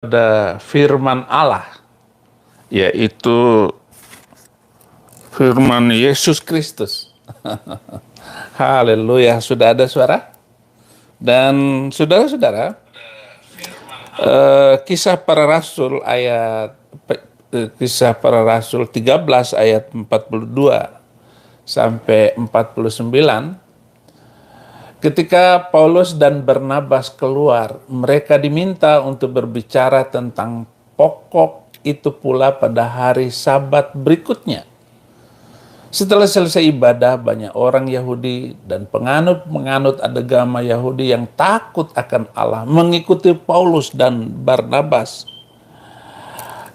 Ada firman Allah, yaitu firman Yesus Kristus. Haleluya, sudah ada suara? Dan saudara-saudara, kisah para rasul kisah para rasul 13 ayat 42 sampai 49. Ketika Paulus dan Barnabas keluar, mereka diminta untuk berbicara tentang pokok itu pula pada hari Sabat berikutnya. Setelah selesai ibadah, banyak orang Yahudi dan penganut agama Yahudi yang takut akan Allah mengikuti Paulus dan Barnabas.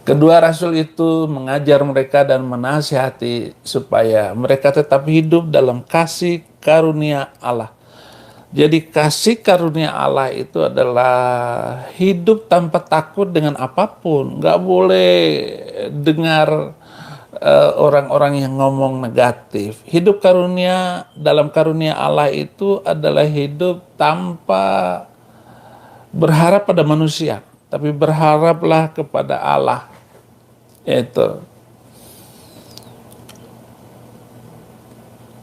Kedua rasul itu mengajar mereka dan menasihati supaya mereka tetap hidup dalam kasih karunia Allah. Jadi kasih karunia Allah itu adalah hidup tanpa takut dengan apapun. Nggak boleh dengar orang-orang yang ngomong negatif. Hidup karunia, dalam karunia Allah itu adalah hidup tanpa berharap pada manusia, tapi berharaplah kepada Allah. Itu.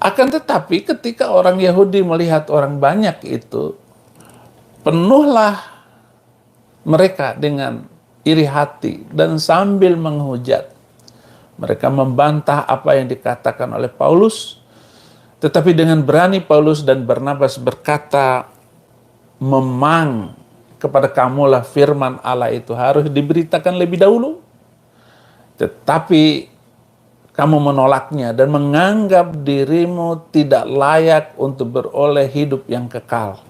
Akan tetapi ketika orang Yahudi melihat orang banyak itu, penuhlah mereka dengan iri hati dan sambil menghujat. Mereka membantah apa yang dikatakan oleh Paulus, tetapi dengan berani Paulus dan Barnabas berkata, memang kepada kamulah firman Allah itu harus diberitakan lebih dahulu, tetapi kamu menolaknya dan menganggap dirimu tidak layak untuk beroleh hidup yang kekal.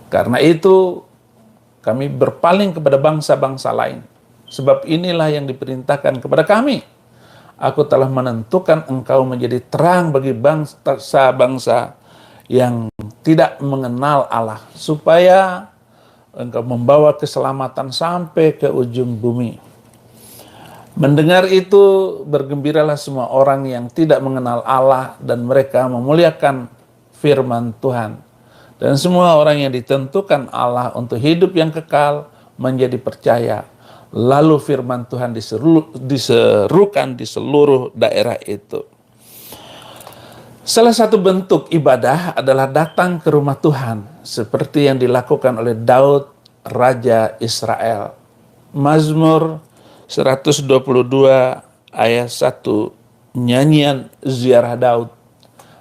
Karena itu kami berpaling kepada bangsa-bangsa lain. Sebab inilah yang diperintahkan kepada kami. Aku telah menentukan engkau menjadi terang bagi bangsa-bangsa yang tidak mengenal Allah, supaya engkau membawa keselamatan sampai ke ujung bumi. Mendengar itu, bergembiralah semua orang yang tidak mengenal Allah dan mereka memuliakan firman Tuhan. Dan semua orang yang ditentukan Allah untuk hidup yang kekal menjadi percaya. Lalu firman Tuhan diserukan di seluruh daerah itu. Salah satu bentuk ibadah adalah datang ke rumah Tuhan, seperti yang dilakukan oleh Daud, Raja Israel. Mazmur 122 ayat 1, nyanyian ziarah Daud.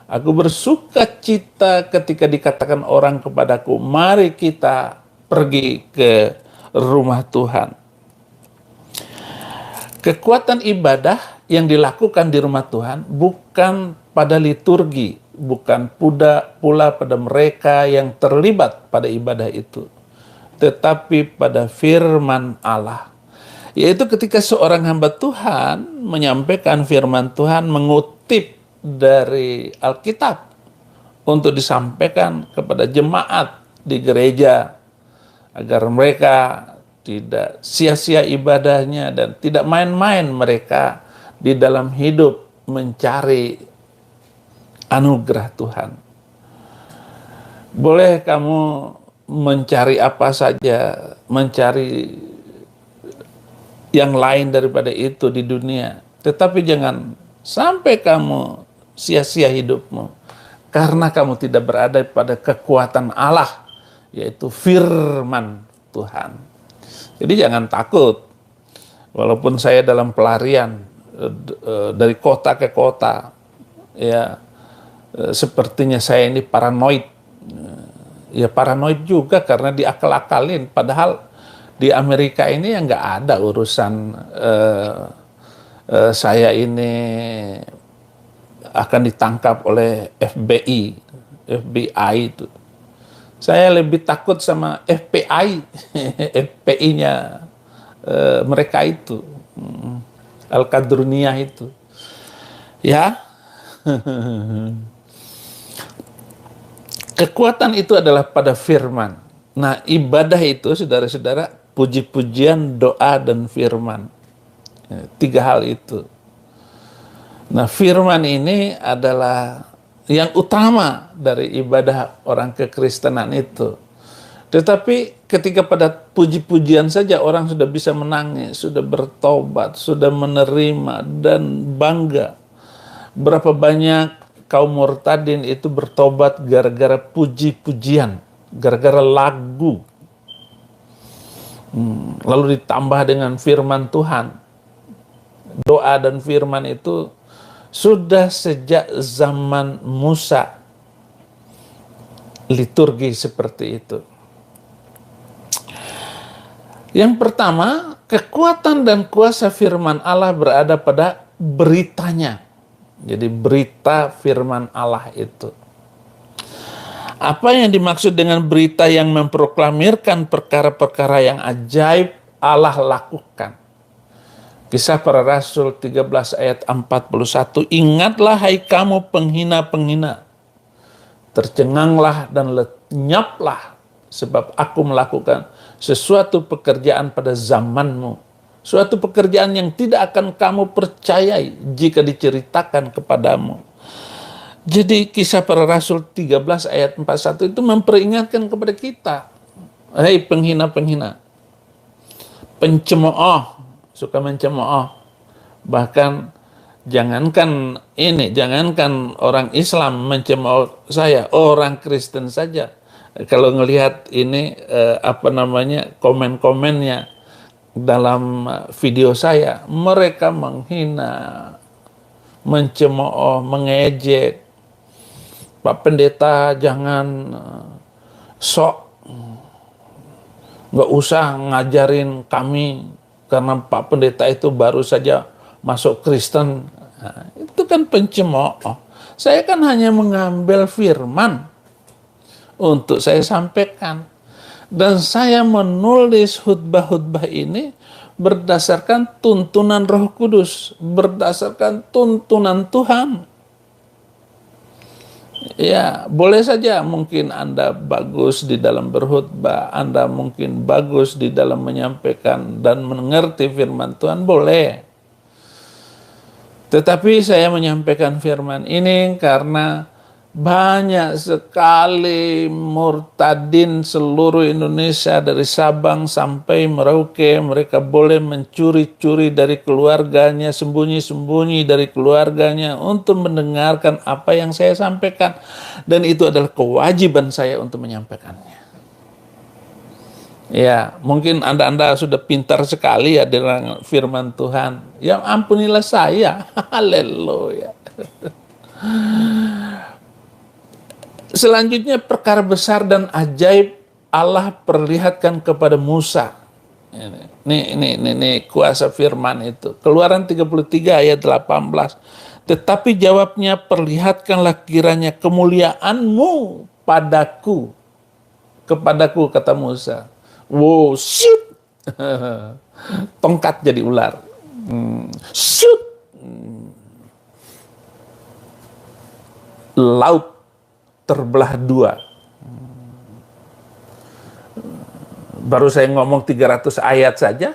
Aku bersuka cita ketika dikatakan orang kepadaku, mari kita pergi ke rumah Tuhan. Kekuatan ibadah yang dilakukan di rumah Tuhan bukan pada liturgi, bukan pula pada mereka yang terlibat pada ibadah itu, tetapi pada firman Allah. Yaitu ketika seorang hamba Tuhan menyampaikan firman Tuhan, mengutip dari Alkitab untuk disampaikan kepada jemaat di gereja, agar mereka tidak sia-sia ibadahnya dan tidak main-main mereka di dalam hidup mencari anugerah Tuhan. Boleh kamu mencari apa saja, mencari yang lain daripada itu di dunia, tetapi jangan sampai kamu sia-sia hidupmu karena kamu tidak berada pada kekuatan Allah, yaitu firman Tuhan. Jadi jangan takut, walaupun saya dalam pelarian dari kota ke kota, ya sepertinya saya ini paranoid. Ya paranoid juga karena diakal-akalin, padahal di Amerika ini yang nggak ada urusan saya ini akan ditangkap oleh FBI itu. Saya lebih takut sama FPI, FPI-nya mereka itu, Al-Qadruniyah itu. Ya, kekuatan itu adalah pada firman. Nah, ibadah itu, saudara-saudara, puji-pujian, doa, dan firman. Tiga hal itu. Nah, firman ini adalah yang utama dari ibadah orang kekristenan itu. Tetapi ketika pada puji-pujian saja orang sudah bisa menangis, sudah bertobat, sudah menerima dan bangga. Berapa banyak kaum murtadin itu bertobat gara-gara puji-pujian, gara-gara lagu. Lalu ditambah dengan firman Tuhan. Doa dan firman itu sudah sejak zaman Musa. Liturgi seperti itu. Yang pertama, kekuatan dan kuasa firman Allah berada pada beritanya. Jadi berita firman Allah itu. Apa yang dimaksud dengan berita yang memproklamirkan perkara-perkara yang ajaib Allah lakukan? Kisah Para Rasul 13 ayat 41. Ingatlah hai kamu penghina-penghina. Tercenganglah dan lenyaplah, sebab aku melakukan sesuatu pekerjaan pada zamanmu. Suatu pekerjaan yang tidak akan kamu percayai jika diceritakan kepadamu. Jadi Kisah Para Rasul 13 ayat 41 itu memperingatkan kepada kita. Hei penghina-penghina, pencemooh, suka mencemooh. Bahkan jangankan orang Islam mencemooh saya, orang Kristen saja. Kalau ngelihat ini komen-komennya dalam video saya, mereka menghina, mencemooh, mengejek. Pak Pendeta jangan sok, nggak usah ngajarin kami karena Pak Pendeta itu baru saja masuk Kristen. Nah, itu kan pencemooh. Saya kan hanya mengambil firman untuk saya sampaikan. Dan saya menulis khutbah-khutbah ini berdasarkan tuntunan Roh Kudus, berdasarkan tuntunan Tuhan. Ya, boleh saja mungkin Anda bagus di dalam berkhutbah, Anda mungkin bagus di dalam menyampaikan dan mengerti firman Tuhan, boleh. Tetapi saya menyampaikan firman ini karena banyak sekali murtadin seluruh Indonesia dari Sabang sampai Merauke. Mereka boleh mencuri-curi dari keluarganya, sembunyi-sembunyi dari keluarganya untuk mendengarkan apa yang saya sampaikan. Dan itu adalah kewajiban saya untuk menyampaikannya. Ya, mungkin Anda sudah pintar sekali ya dengan firman Tuhan. Ya ampunilah saya. Haleluya. Selanjutnya perkara besar dan ajaib Allah perlihatkan kepada Musa. Ini kuasa firman itu. Keluaran 33 ayat 18. Tetapi jawabnya, perlihatkanlah kiranya kemuliaanmu padaku. Kepadaku, kata Musa. Wow, shoot. Tongkat jadi ular. Shoot. Laut terbelah dua. Baru saya ngomong 300 ayat saja,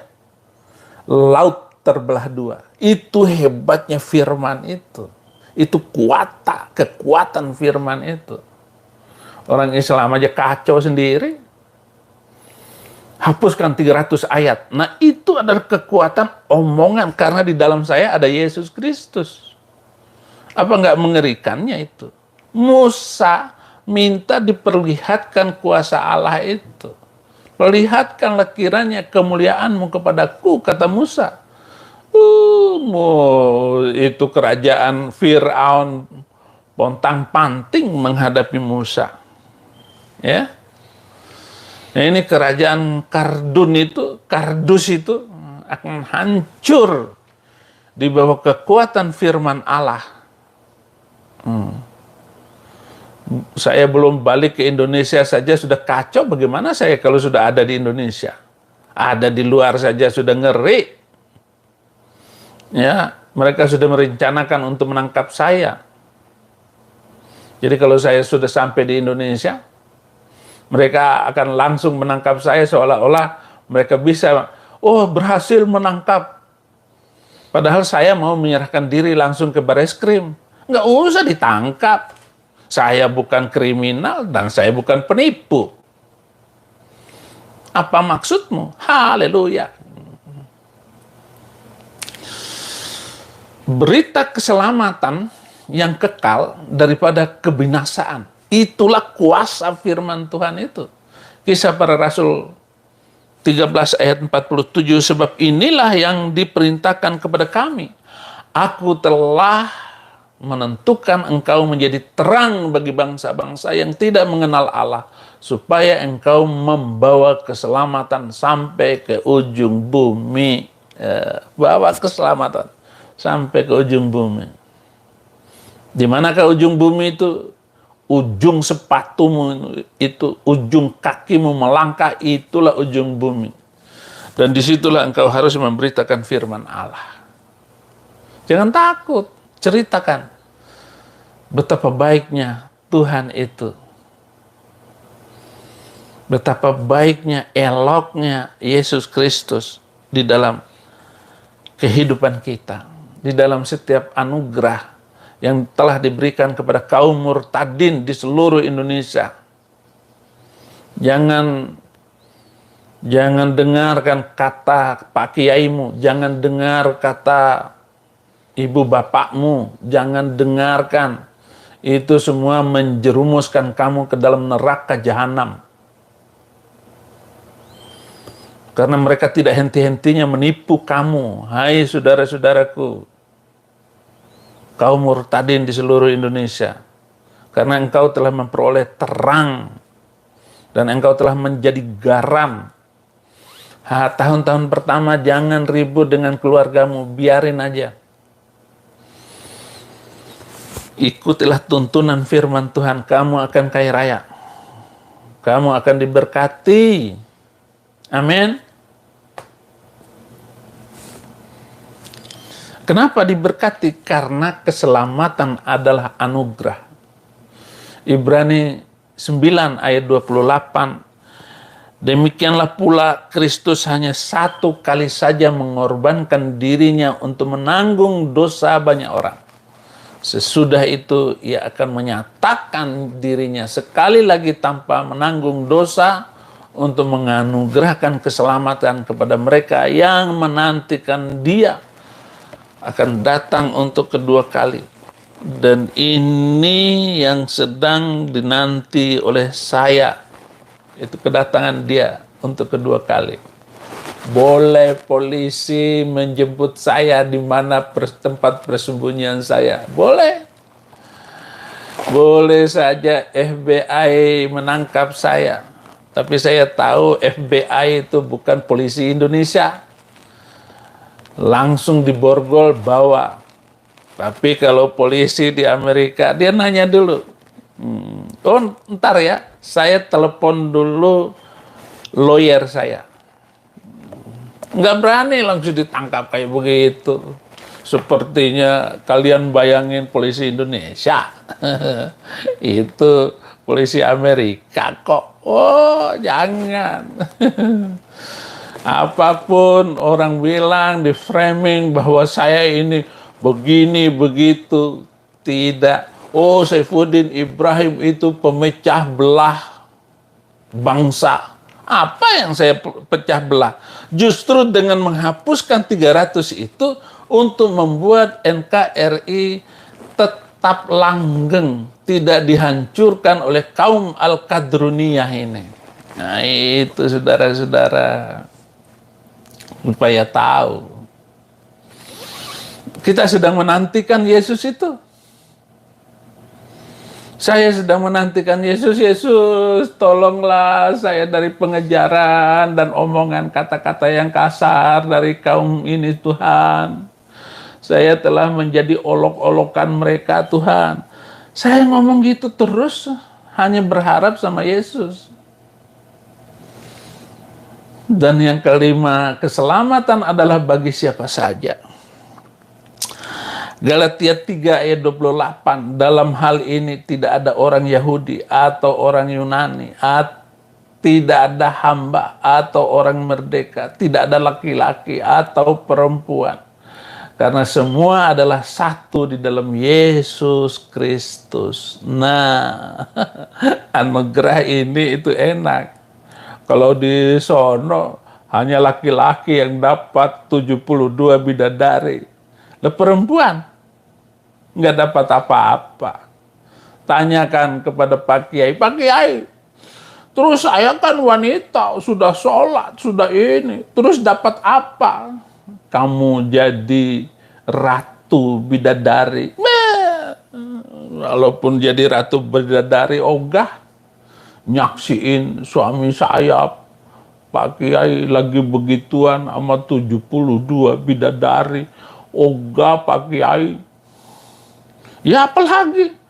laut terbelah dua. Itu hebatnya firman itu. Itu kekuatan firman itu. Orang Islam aja kacau sendiri. Hapuskan 300 ayat. Nah, itu adalah kekuatan omongan, karena di dalam saya ada Yesus Kristus. Apa nggak mengerikannya itu? Musa minta diperlihatkan kuasa Allah itu. Perlihatkanlah kiranya kemuliaanmu kepadaku, kata Musa. Itu kerajaan Fir'aun pontang-panting menghadapi Musa. Ya. Nah, ini kerajaan Kardus itu akan hancur di bawah kekuatan firman Allah. Saya belum balik ke Indonesia saja sudah kacau, bagaimana saya kalau sudah ada di Indonesia? Ada di luar saja sudah ngeri. Ya, mereka sudah merencanakan untuk menangkap saya. Jadi kalau saya sudah sampai di Indonesia, mereka akan langsung menangkap saya seolah-olah mereka bisa, berhasil menangkap. Padahal saya mau menyerahkan diri langsung ke Bareskrim. Nggak usah ditangkap. Saya bukan kriminal dan saya bukan penipu. Apa maksudmu? Haleluya. Berita keselamatan yang kekal daripada kebinasaan. Itulah kuasa firman Tuhan itu. Kisah Para Rasul 13 ayat 47, sebab inilah yang diperintahkan kepada kami. Aku telah menentukan engkau menjadi terang bagi bangsa-bangsa yang tidak mengenal Allah, supaya engkau membawa keselamatan sampai ke ujung bumi. Bawa keselamatan sampai ke ujung bumi. Di manakah ujung bumi itu? Ujung sepatumu itu, ujung kakimu melangkah, itulah ujung bumi. Dan disitulah engkau harus memberitakan firman Allah. Jangan takut, ceritakan betapa baiknya Tuhan itu. Betapa baiknya, eloknya Yesus Kristus di dalam kehidupan kita. Di dalam setiap anugerah yang telah diberikan kepada kaum murtadin di seluruh Indonesia. Jangan dengarkan kata Pak Kiaimu, jangan dengar kata ibu bapakmu, jangan dengarkan. Itu semua menjerumuskan kamu ke dalam neraka jahanam. Karena mereka tidak henti-hentinya menipu kamu. Hai saudara-saudaraku, kaum murtadin di seluruh Indonesia, karena engkau telah memperoleh terang dan engkau telah menjadi garam. Tahun-tahun pertama jangan ribut dengan keluargamu, biarin aja. Ikutilah tuntunan firman Tuhan, kamu akan kaya raya. Kamu akan diberkati. Amin. Kenapa diberkati? Karena keselamatan adalah anugerah. Ibrani 9 ayat 28. Demikianlah pula Kristus hanya satu kali saja mengorbankan dirinya untuk menanggung dosa banyak orang. Sesudah itu ia akan menyatakan dirinya sekali lagi tanpa menanggung dosa untuk menganugerahkan keselamatan kepada mereka yang menantikan Dia akan datang untuk kedua kali. Dan ini yang sedang dinanti oleh saya, itu kedatangan Dia untuk kedua kali. Boleh polisi menjemput saya di mana tempat persembunyian saya, boleh. Boleh saja FBI menangkap saya, tapi saya tahu FBI itu bukan polisi Indonesia. Langsung diborgol bawa. Tapi kalau polisi di Amerika, dia nanya dulu. Oh, ntar ya, saya telepon dulu lawyer saya. Nggak berani langsung ditangkap kayak begitu. Sepertinya kalian bayangin polisi Indonesia. Itu polisi Amerika kok. Oh, jangan. Apapun orang bilang di framing bahwa saya ini begini begitu, tidak. Oh, Saifuddin Ibrahim itu pemecah belah bangsa. Apa yang saya pecah belah? Justru dengan menghapuskan 300 itu untuk membuat NKRI tetap langgeng, tidak dihancurkan oleh kaum Al-Qadruniyah ini. Nah, itu saudara-saudara, supaya tahu kita sedang menantikan Yesus itu. Saya sedang menantikan Yesus. Yesus, tolonglah saya dari pengejaran dan omongan kata-kata yang kasar dari kaum ini, Tuhan. Saya telah menjadi olok-olokan mereka, Tuhan. Saya ngomong gitu terus, hanya berharap sama Yesus. Dan yang kelima, keselamatan adalah bagi siapa saja. Galatia 3 ayat 28, dalam hal ini tidak ada orang Yahudi atau orang Yunani, tidak ada hamba atau orang merdeka, tidak ada laki-laki atau perempuan. Karena semua adalah satu di dalam Yesus Kristus. Nah, anugerah ini itu enak. Kalau di sono hanya laki-laki yang dapat 72 bidadari. Lah perempuan nggak dapat apa-apa. Tanyakan kepada Pak Kiai, Pak Kiai, terus saya kan wanita, sudah sholat, sudah ini, terus dapat apa? Kamu jadi ratu bidadari. Walaupun jadi ratu bidadari, ogah nyaksiin suami saya, Pak Kiai lagi begituan sama 72 bidadari. Ogah Pak Kiai. Ya apalagi?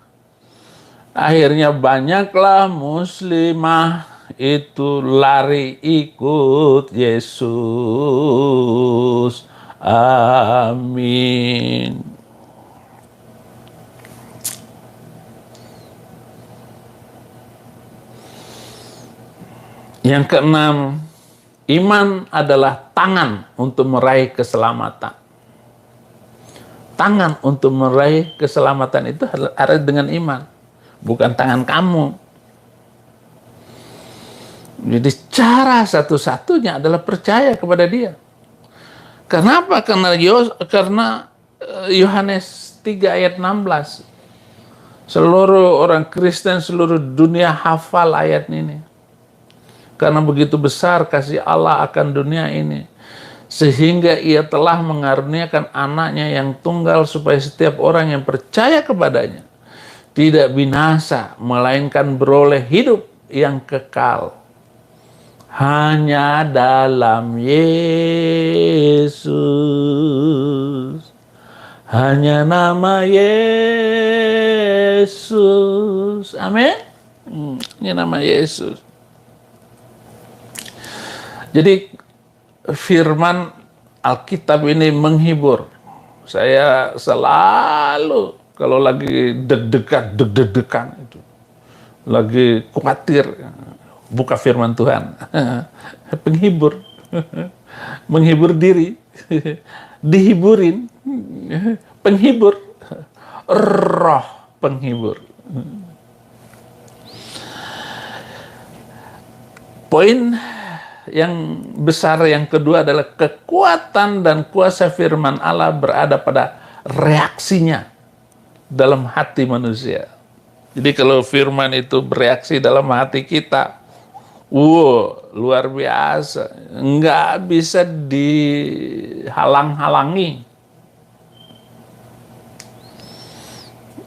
Akhirnya banyaklah muslimah itu lari ikut Yesus. Amin. Yang keenam, iman adalah tangan untuk meraih keselamatan. Tangan untuk meraih keselamatan itu harus dengan iman. Bukan tangan kamu. Jadi cara satu-satunya adalah percaya kepada Dia. Kenapa? Karena Yohanes 3 ayat 16. Seluruh orang Kristen seluruh dunia hafal ayat ini. Karena begitu besar kasih Allah akan dunia ini, sehingga Ia telah mengaruniakan anaknya yang tunggal supaya setiap orang yang percaya kepadanya tidak binasa, melainkan beroleh hidup yang kekal. Hanya dalam Yesus, hanya nama Yesus. Amin. Ini nama Yesus. Jadi firman Alkitab ini menghibur. Saya selalu kalau lagi deg-degan itu, lagi khawatir, buka firman Tuhan. Penghibur. Menghibur diri. Dihiburin. Penghibur. Roh penghibur. Poin yang besar yang kedua adalah kekuatan dan kuasa firman Allah berada pada reaksinya dalam hati manusia. Jadi kalau firman itu bereaksi dalam hati kita, luar biasa, nggak bisa dihalang-halangi.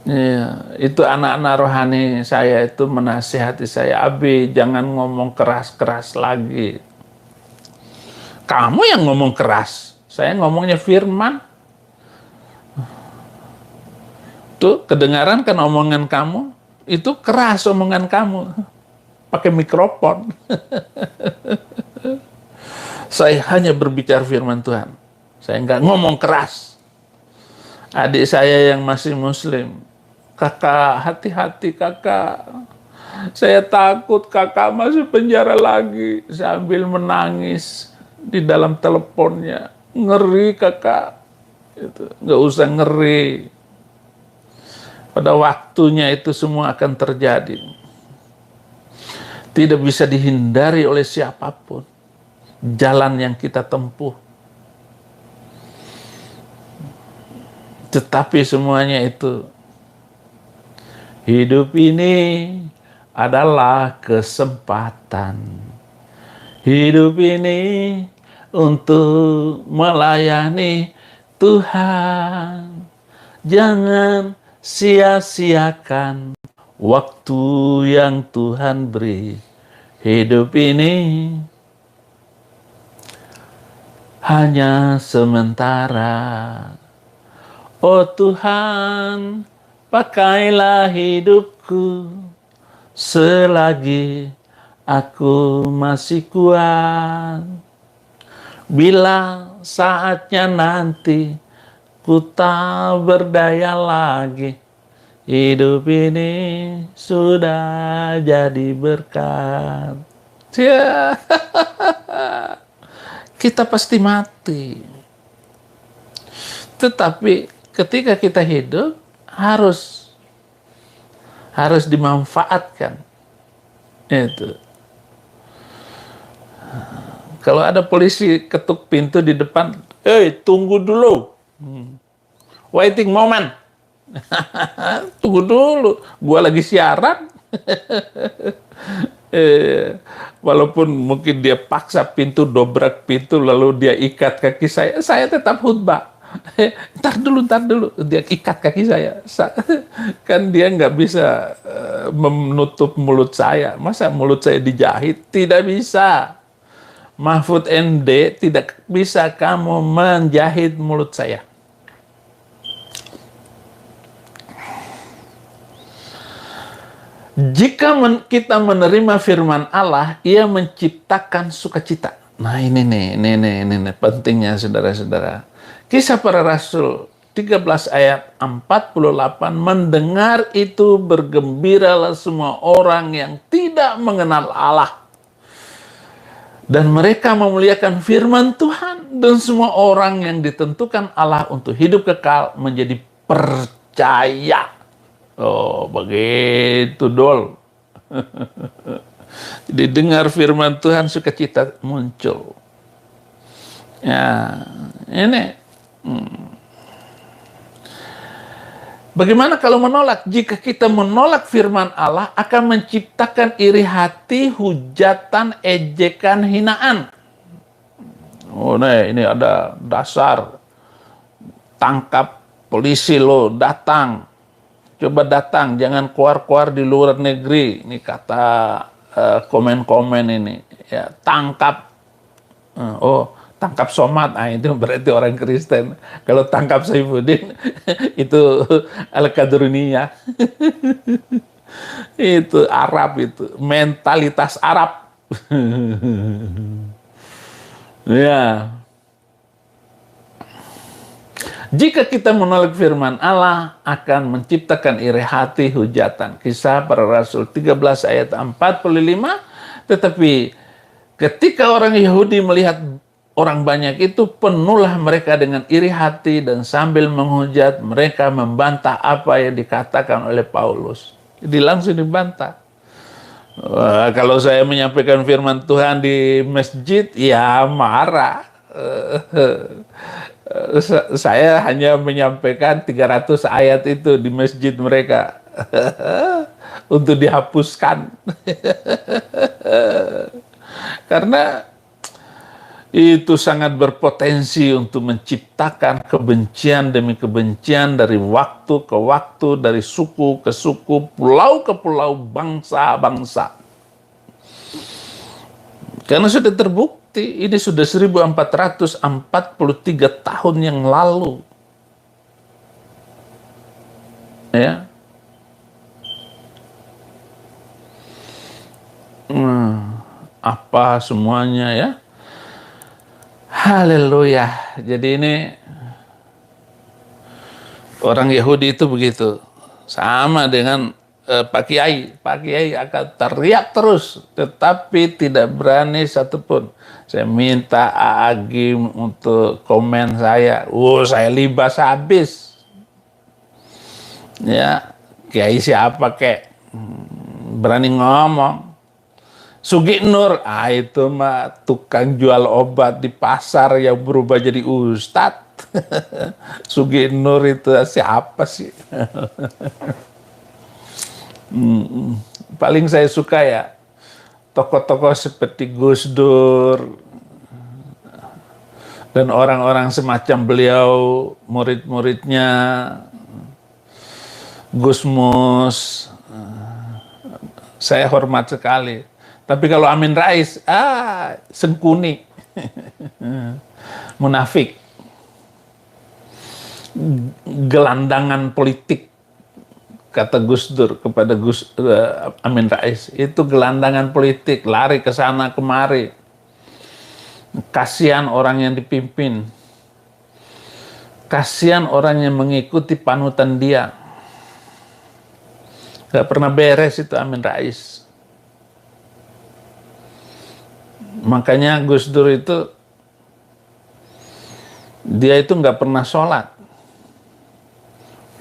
Ya, itu anak-anak rohani saya itu menasihati saya, Abi jangan ngomong keras-keras lagi. Kamu yang ngomong keras, saya ngomongnya firman. Tuh kedengaran kan omongan kamu, itu keras omongan kamu, pakai mikrofon. Saya hanya berbicara firman Tuhan, saya nggak ngomong keras. Adik saya yang masih muslim, kakak hati-hati kakak, saya takut kakak masuk penjara lagi, sambil menangis di dalam teleponnya. Ngeri kakak, itu nggak usah ngeri. Pada waktunya itu semua akan terjadi. Tidak bisa dihindari oleh siapapun jalan yang kita tempuh. Tetapi semuanya itu, hidup ini adalah kesempatan. Hidup ini untuk melayani Tuhan. Jangan sia-siakan waktu yang Tuhan beri. Hidup ini hanya sementara. Oh Tuhan, pakailah hidupku selagi aku masih kuat. Bila saatnya nanti ku tak berdaya lagi, hidup ini sudah jadi berkat. Ya. Kita pasti mati. Tetapi ketika kita hidup harus dimanfaatkan. Itu. Kalau ada polisi ketuk pintu di depan, tunggu dulu. Waiting moment. Tunggu dulu, gua lagi siaran. Walaupun mungkin dia paksa pintu, dobrak pintu, lalu dia ikat kaki saya tetap khutbah. Ntar dulu, dia ikat kaki saya. Kan dia nggak bisa menutup mulut saya. Masa mulut saya dijahit? Tidak bisa. Mahfud MD tidak bisa kamu menjahit mulut saya. Jika kita menerima firman Allah, ia menciptakan sukacita. Nah ini nih pentingnya saudara-saudara. Kisah para Rasul 13 ayat 48, mendengar itu bergembiralah semua orang yang tidak mengenal Allah. Dan mereka memuliakan firman Tuhan, dan semua orang yang ditentukan Allah untuk hidup kekal menjadi percaya. Oh, begitu dol. Jadi dengar firman Tuhan, sukacita muncul. Ya, ini. Bagaimana kalau menolak? Jika kita menolak firman Allah, akan menciptakan iri hati, hujatan, ejekan, hinaan. Oh, ini ada dasar. Tangkap polisi lo, datang. Coba datang, jangan keluar-keluar di luar negeri. Ini kata komen-komen ini. Ya, tangkap. Tangkap Somad. Itu berarti orang Kristen. Kalau tangkap Saifuddin, itu Al-Qadruniyah. Itu Arab itu. Mentalitas Arab. Ya. Jika kita menolak firman Allah, akan menciptakan iri hati, hujatan. Kisah para Rasul 13 ayat 45. Tetapi ketika orang Yahudi melihat orang banyak itu, penuhlah mereka dengan iri hati, dan sambil menghujat mereka membantah apa yang dikatakan oleh Paulus. Jadi langsung dibantah. Kalau saya menyampaikan firman Tuhan di masjid, ya marah. Saya hanya menyampaikan 300 ayat itu di masjid mereka untuk dihapuskan. Karena itu sangat berpotensi untuk menciptakan kebencian demi kebencian dari waktu ke waktu, dari suku ke suku, pulau ke pulau, bangsa-bangsa. Karena sudah terbukti, ini sudah 1443 tahun yang lalu. Ya. Apa semuanya ya? Haleluya. Jadi ini orang Yahudi itu begitu. Sama dengan Pak Kiai. Pak Kiai akan teriak terus, tetapi tidak berani satupun. Saya minta Agim untuk komen saya. Saya libas habis. Ya, Kiai siapa kek? Berani ngomong. Sugi Nur, itu mah tukang jual obat di pasar yang berubah jadi ustadz. Sugi Nur itu siapa sih? Paling saya suka ya tokoh-tokoh seperti Gus Dur dan orang-orang semacam beliau, murid-muridnya, Gus Mus, saya hormat sekali. Tapi kalau Amin Rais, sengkuni, munafik, gelandangan politik, kata Gus Dur kepada Amin Rais, itu gelandangan politik, lari ke sana kemari. Kasihan orang yang dipimpin, kasihan orang yang mengikuti panutan dia. Gak pernah beres itu Amin Rais. Makanya Gus Dur itu, dia itu nggak pernah sholat.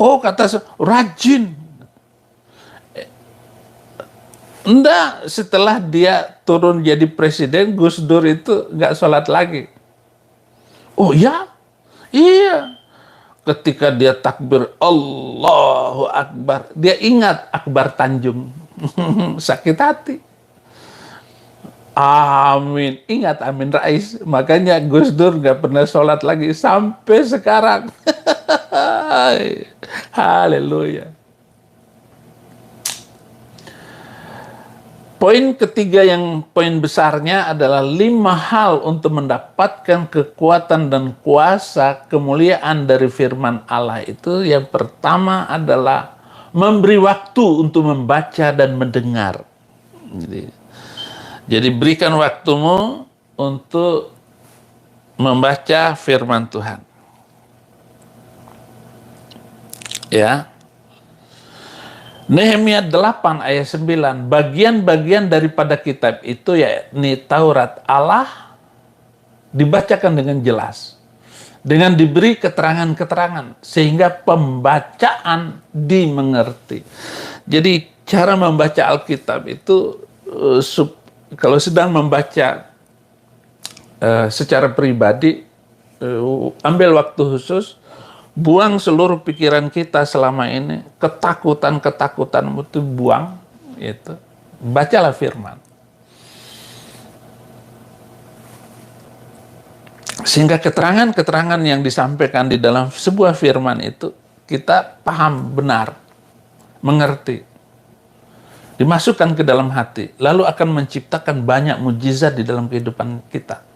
Kata rajin. Enggak, setelah dia turun jadi presiden, Gus Dur itu nggak sholat lagi. Oh ya? Iya. Ketika dia takbir Allahu Akbar, dia ingat Akbar Tanjung. Sakit hati. Amin. Ingat Amin Rais. Makanya Gus Dur nggak pernah sholat lagi sampai sekarang. Haleluya. Poin ketiga yang poin besarnya adalah 5 hal untuk mendapatkan kekuatan dan kuasa kemuliaan dari firman Allah itu. Yang pertama adalah memberi waktu untuk membaca dan mendengar. Jadi berikan waktumu untuk membaca firman Tuhan. Ya. Nehemia 8 ayat 9, bagian-bagian daripada kitab itu yakni Taurat Allah dibacakan dengan jelas, dengan diberi keterangan-keterangan sehingga pembacaan dimengerti. Jadi cara membaca Alkitab itu kalau sedang membaca secara pribadi, ambil waktu khusus, buang seluruh pikiran kita selama ini, ketakutan-ketakutan itu buang, itu. Bacalah firman. Sehingga keterangan-keterangan yang disampaikan di dalam sebuah firman itu, kita paham benar, mengerti. Dimasukkan ke dalam hati, lalu akan menciptakan banyak mukjizat di dalam kehidupan kita.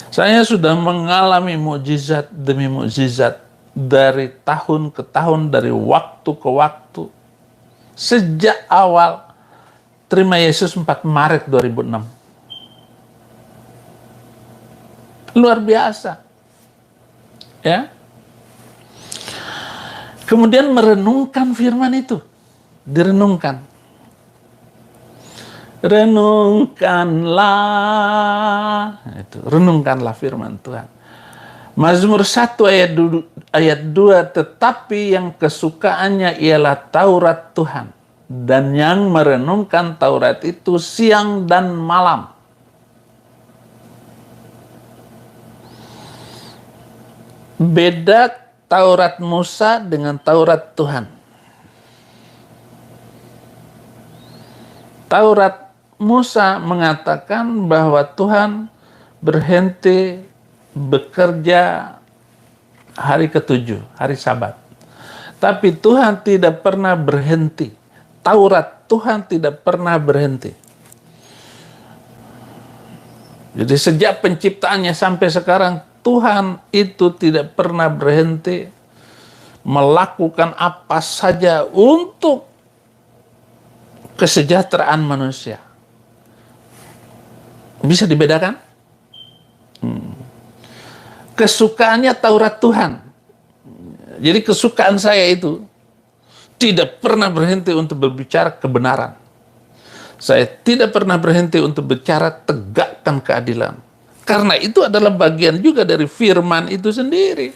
Saya sudah mengalami mukjizat demi mukjizat dari tahun ke tahun, dari waktu ke waktu. Sejak awal terima Yesus 4 Maret 2006. Luar biasa. Ya. Kemudian merenungkan firman itu. Direnungkan. Renungkanlah, itu, renungkanlah firman Tuhan. Mazmur 1 ayat 2, tetapi yang kesukaannya ialah Taurat Tuhan, dan yang merenungkan Taurat itu siang dan malam. Beda Taurat Musa dengan Taurat Tuhan. Taurat Musa mengatakan bahwa Tuhan berhenti bekerja hari ke-7, hari Sabat. Tapi Tuhan tidak pernah berhenti. Taurat Tuhan tidak pernah berhenti. Jadi sejak penciptaannya sampai sekarang, Tuhan itu tidak pernah berhenti melakukan apa saja untuk kesejahteraan manusia. Bisa dibedakan? Kesukaannya Taurat Tuhan. Jadi kesukaan saya itu tidak pernah berhenti untuk berbicara kebenaran. Saya tidak pernah berhenti untuk bicara tegakkan keadilan. Karena itu adalah bagian juga dari firman itu sendiri.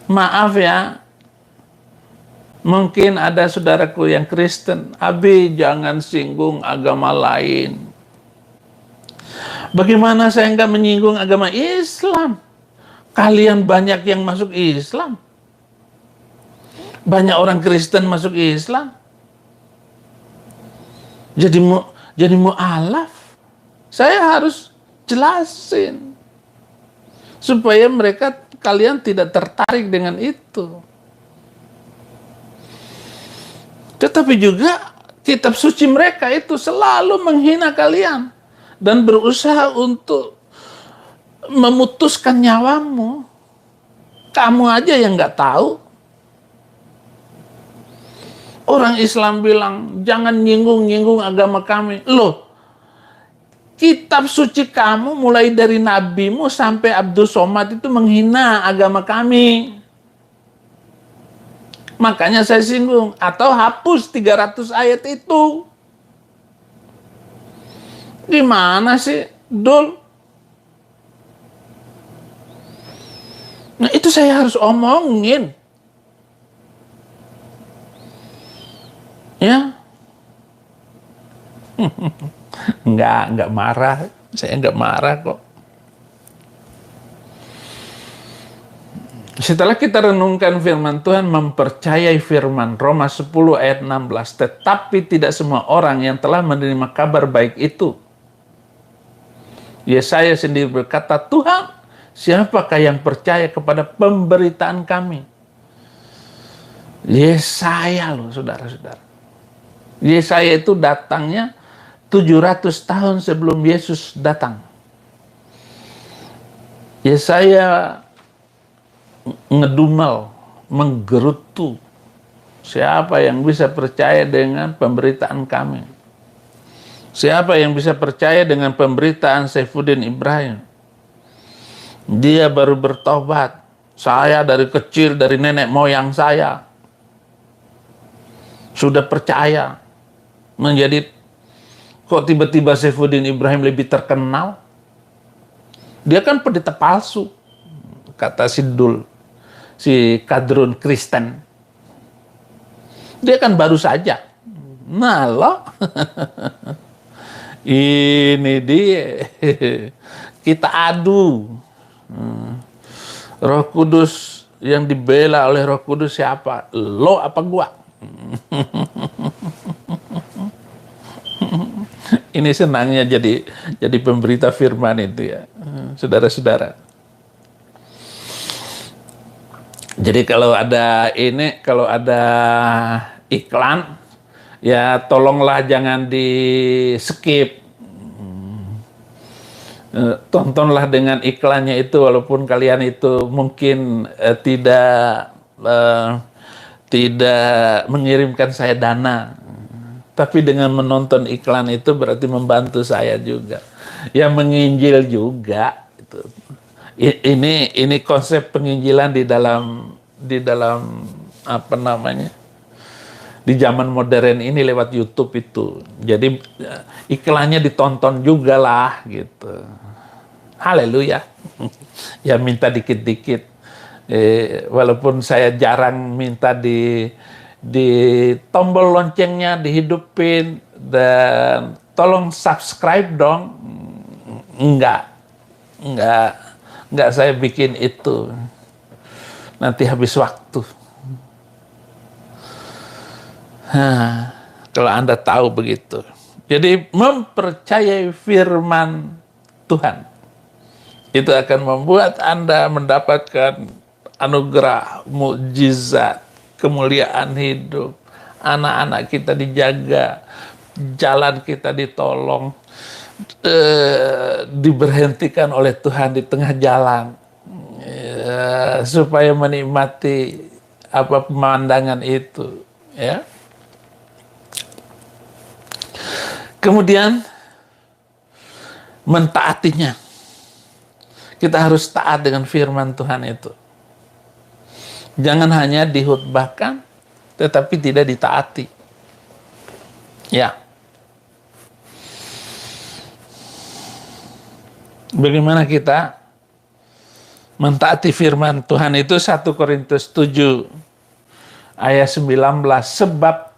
Maaf ya, mungkin ada saudaraku yang Kristen, Abi jangan singgung agama lain. Bagaimana saya nggak menyinggung agama Islam? Kalian banyak yang masuk Islam. Banyak orang Kristen masuk Islam. Jadi mu'alaf. Saya harus jelasin. Supaya kalian tidak tertarik dengan itu. Tetapi juga kitab suci mereka itu selalu menghina kalian. Dan berusaha untuk memutuskan nyawamu. Kamu aja yang nggak tahu. Orang Islam bilang, jangan nyinggung-nyinggung agama kami. Loh, kitab suci kamu mulai dari nabimu sampai Abdul Somad itu menghina agama kami. Makanya saya singgung. Atau hapus 300 ayat itu. Gimana sih, Dul? Nah, itu saya harus omongin. Ya. Enggak marah. Saya enggak marah kok. Setelah kita renungkan firman Tuhan, mempercayai firman Roma 10 ayat 16, tetapi tidak semua orang yang telah menerima kabar baik itu. Yesaya sendiri berkata, Tuhan, siapakah yang percaya kepada pemberitaan kami? Yesaya loh, saudara-saudara. Yesaya itu datangnya 700 tahun sebelum Yesus datang. Yesaya ngedumel, menggerutu. Siapa yang bisa percaya dengan pemberitaan kami? Siapa yang bisa percaya dengan pemberitaan Saifuddin Ibrahim? Dia baru bertobat. Saya dari kecil, dari nenek moyang saya, sudah percaya. Menjadi, kok tiba-tiba Saifuddin Ibrahim lebih terkenal? Dia kan pendeta palsu, kata si kadrun Kristen. Dia kan baru saja. Nah loh, ini dia. Kita adu. Roh Kudus yang dibela oleh Roh Kudus siapa? Lo apa gua? Ini senangnya jadi pemberita firman itu ya, saudara-saudara. Jadi kalau ada iklan, ya tolonglah jangan di skip. Tontonlah dengan iklannya itu, walaupun kalian itu mungkin tidak mengirimkan saya dana, tapi dengan menonton iklan itu berarti membantu saya juga, ya menginjil juga. Ini konsep penginjilan di dalam apa namanya, di zaman modern ini lewat YouTube itu. Jadi iklannya ditonton juga lah gitu. Haleluya. Ya minta dikit-dikit. Walaupun saya jarang minta di tombol loncengnya dihidupin dan tolong subscribe dong. Enggak saya bikin itu. Nanti habis waktu. Kalau Anda tahu begitu. Jadi mempercayai firman Tuhan itu akan membuat Anda mendapatkan anugerah, mukjizat, kemuliaan hidup. Anak-anak kita dijaga, jalan kita ditolong, diberhentikan oleh Tuhan di tengah jalan, supaya menikmati apa pemandangan itu, ya. Kemudian mentaatinya. Kita harus taat dengan firman Tuhan itu. Jangan hanya dihutbahkan, tetapi tidak ditaati. Ya. Bagaimana kita mentaati firman Tuhan itu? 1 Korintus 7 ayat 19. Sebab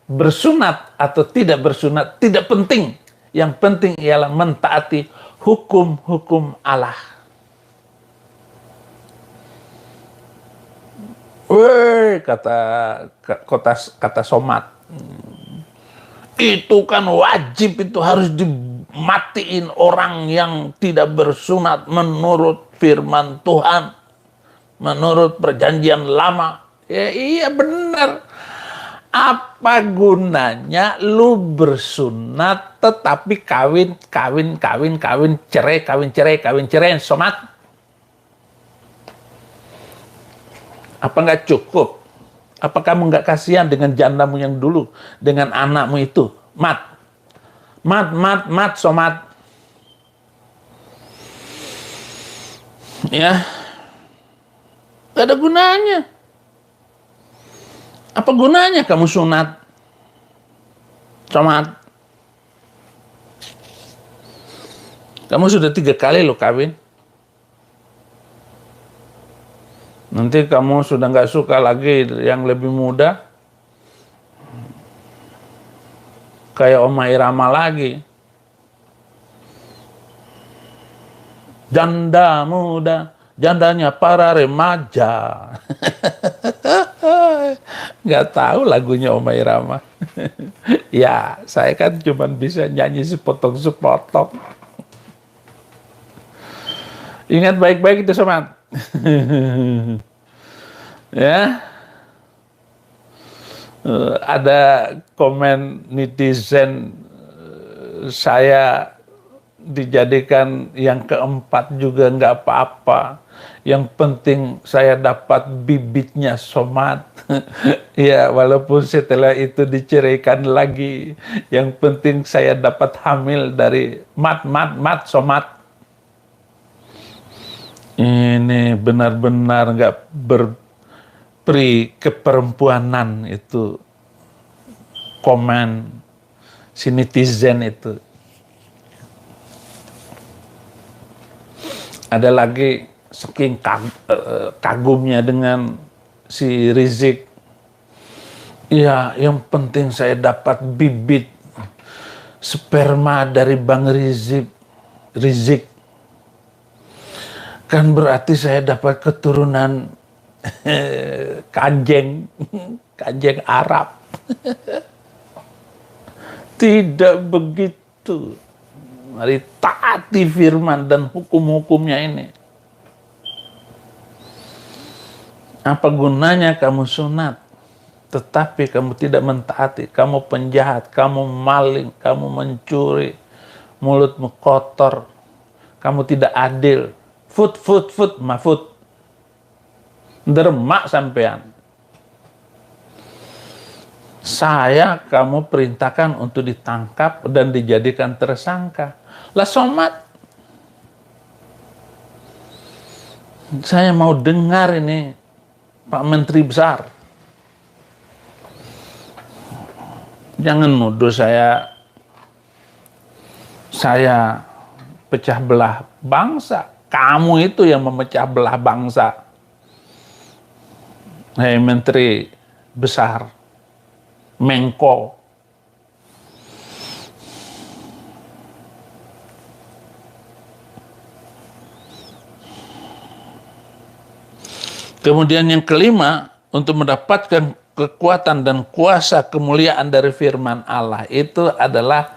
bersunat atau tidak bersunat tidak penting. Yang penting ialah mentaati hukum-hukum Allah. Kata Somat, itu kan wajib, itu harus dimatiin orang yang tidak bersunat menurut firman Tuhan, menurut perjanjian lama. Ya iya benar. Apa gunanya lu bersunat tetapi kawin cerai, Somat? Apa nggak cukup? Apa kamu nggak kasihan dengan jandamu yang dulu, dengan anakmu itu? Mat, Somat. Ya, gak ada gunanya. Apa gunanya kamu sunat, Somat? Kamu sudah 3 kali lo kawin. Nanti kamu sudah nggak suka lagi yang lebih muda. kayak Oma Irama lagi. Janda muda, jandanya para remaja. Nggak tahu lagunya Oma Irama. Ya, saya kan cuma bisa nyanyi sepotong-sepotong. Ingat baik-baik itu, sobat. Ya, ada komen netizen, saya dijadikan yang keempat juga nggak apa-apa. Yang penting saya dapat bibitnya Somad. Ya, walaupun setelah itu diceraikan lagi. Yang penting saya dapat hamil dari mat Somad. Ini benar-benar nggak berperi keperempuanan itu. Komen si netizen itu. Ada lagi saking kagumnya dengan si Rizik. Ya, yang penting saya dapat bibit sperma dari Bang Rizik. Kan berarti saya dapat keturunan kanjeng Arab. Tidak begitu. Mari taati firman dan hukum-hukumnya ini. Apa gunanya kamu sunat, tetapi kamu tidak mentaati, kamu penjahat, kamu maling, kamu mencuri, mulutmu kotor, kamu tidak adil, mafut, dermak sampean. Saya kamu perintahkan untuk ditangkap dan dijadikan tersangka. Lah Somad, saya mau dengar ini Pak Menteri Besar. Jangan nuduh saya pecah belah bangsa. Kamu itu yang memecah belah bangsa. Hei Menteri Besar, Menko. Kemudian yang kelima, untuk mendapatkan kekuatan dan kuasa kemuliaan dari firman Allah itu adalah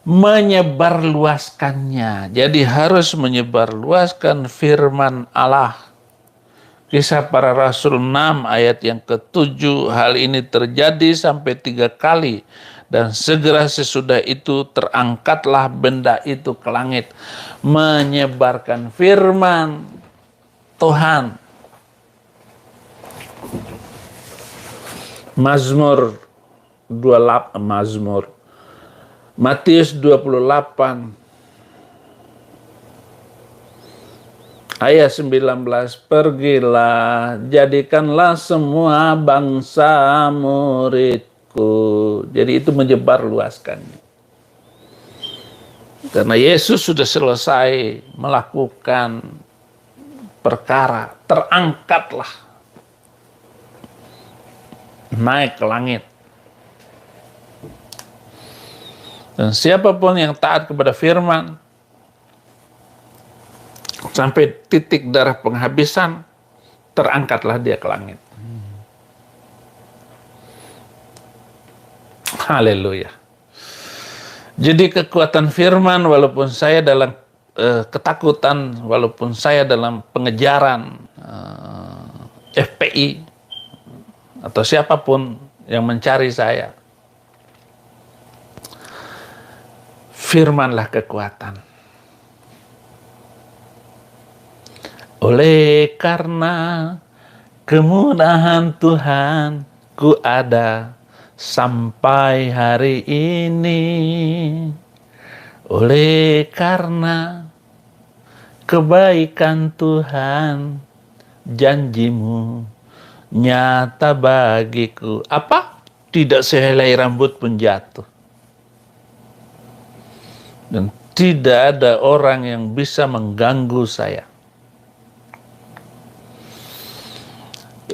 menyebarluaskannya. Jadi harus menyebarluaskan firman Allah. Kisah Para Rasul 6 ayat yang ke-7, hal ini terjadi sampai 3 kali. Dan segera sesudah itu terangkatlah benda itu ke langit. Menyebarkan firman Tuhan. Matius 28 ayat 19, pergilah, jadikanlah semua bangsa muridku. Jadi itu menyebarluaskannya. Karena Yesus sudah selesai melakukan perkara, terangkatlah, naik ke langit. Dan siapapun yang taat kepada firman sampai titik darah penghabisan, terangkatlah dia ke langit. Haleluya. Jadi kekuatan firman, walaupun saya dalam ketakutan, walaupun saya dalam pengejaran FPI atau siapapun yang mencari saya, firmanlah kekuatan. Oleh karena kemudahan Tuhan ku ada sampai hari ini. Oleh karena kebaikan Tuhan, janjimu nyata bagiku. Apa? Tidak sehelai rambut pun jatuh. Dan tidak ada orang yang bisa mengganggu saya.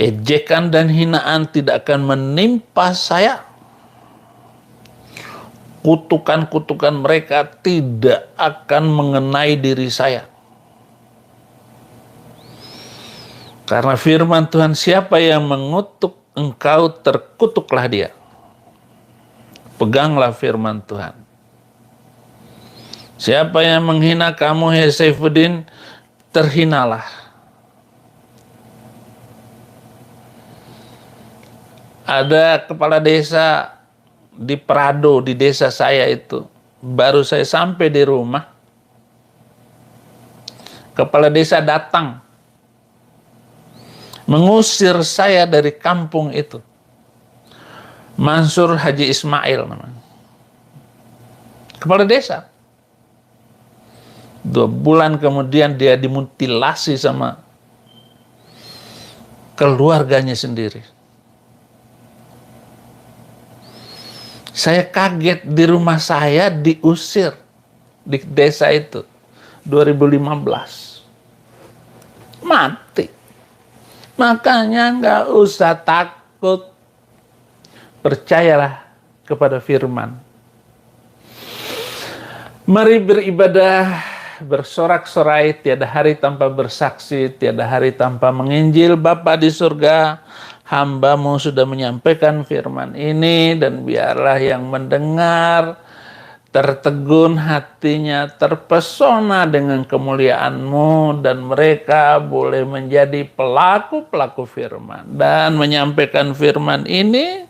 Ejekan dan hinaan tidak akan menimpa saya. kutukan-kutukan mereka tidak akan mengenai diri saya. Karena firman Tuhan, siapa yang mengutuk engkau, terkutuklah dia. Peganglah firman Tuhan. Siapa yang menghina kamu, hai Saifuddin, terhinalah. Ada kepala desa di Prado, di desa saya itu. Baru saya sampai di rumah, kepala desa datang mengusir saya dari kampung itu. Mansur Haji Ismail namanya. Kepala desa. 2 bulan kemudian dia dimutilasi sama keluarganya sendiri. Saya kaget, di rumah saya diusir di desa itu 2015. Mati. Makanya nggak usah takut. Percayalah kepada firman. Mari beribadah, bersorak-sorai, tiada hari tanpa bersaksi, tiada hari tanpa menginjil. Bapa di surga, hamba-Mu sudah menyampaikan firman ini, dan biarlah yang mendengar tertegun hatinya, terpesona dengan kemuliaan-Mu, dan mereka boleh menjadi pelaku-pelaku firman dan menyampaikan firman ini,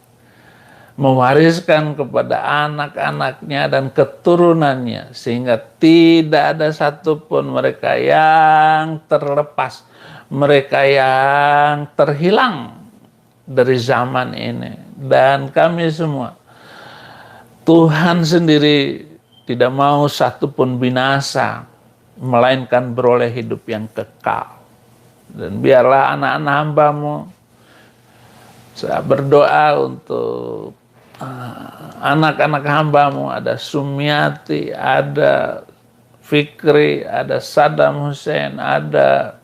mewariskan kepada anak-anaknya dan keturunannya, sehingga tidak ada satupun mereka yang terlepas, mereka yang terhilang dari zaman ini. Dan kami semua, Tuhan sendiri tidak mau satupun binasa, melainkan beroleh hidup yang kekal. Dan biarlah anak-anak hamba-Mu, saya berdoa untuk anak-anak hamba-Mu, ada Sumiati, ada Fikri, ada Saddam Hussein, ada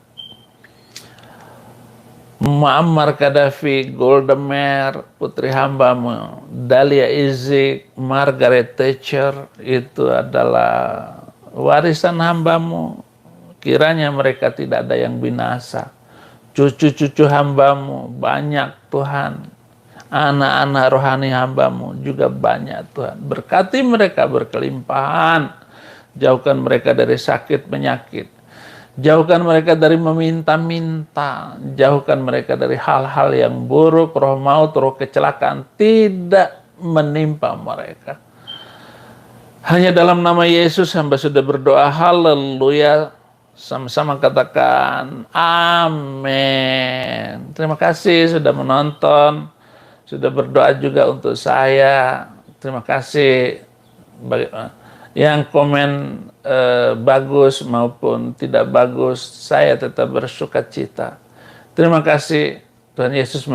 Muammar Gaddafi, Golda Meir, putri hamba-Mu, Dahlia Izzik, Margaret Thatcher, itu adalah warisan hamba-Mu. Kiranya mereka tidak ada yang binasa. Cucu-cucu hamba-Mu banyak Tuhan. Anak-anak rohani hamba-Mu juga banyak Tuhan. Berkati mereka berkelimpahan. Jauhkan mereka dari sakit penyakit. Jauhkan mereka dari meminta-minta. Jauhkan mereka dari hal-hal yang buruk, roh maut, roh kecelakaan tidak menimpa mereka. Hanya dalam nama Yesus hamba sudah berdoa. Haleluya. Sama-sama katakan amin. Terima kasih sudah menonton. Sudah berdoa juga untuk saya. Terima kasih. Yang komen bagus maupun tidak bagus, saya tetap bersukacita. Terima kasih. Tuhan Yesus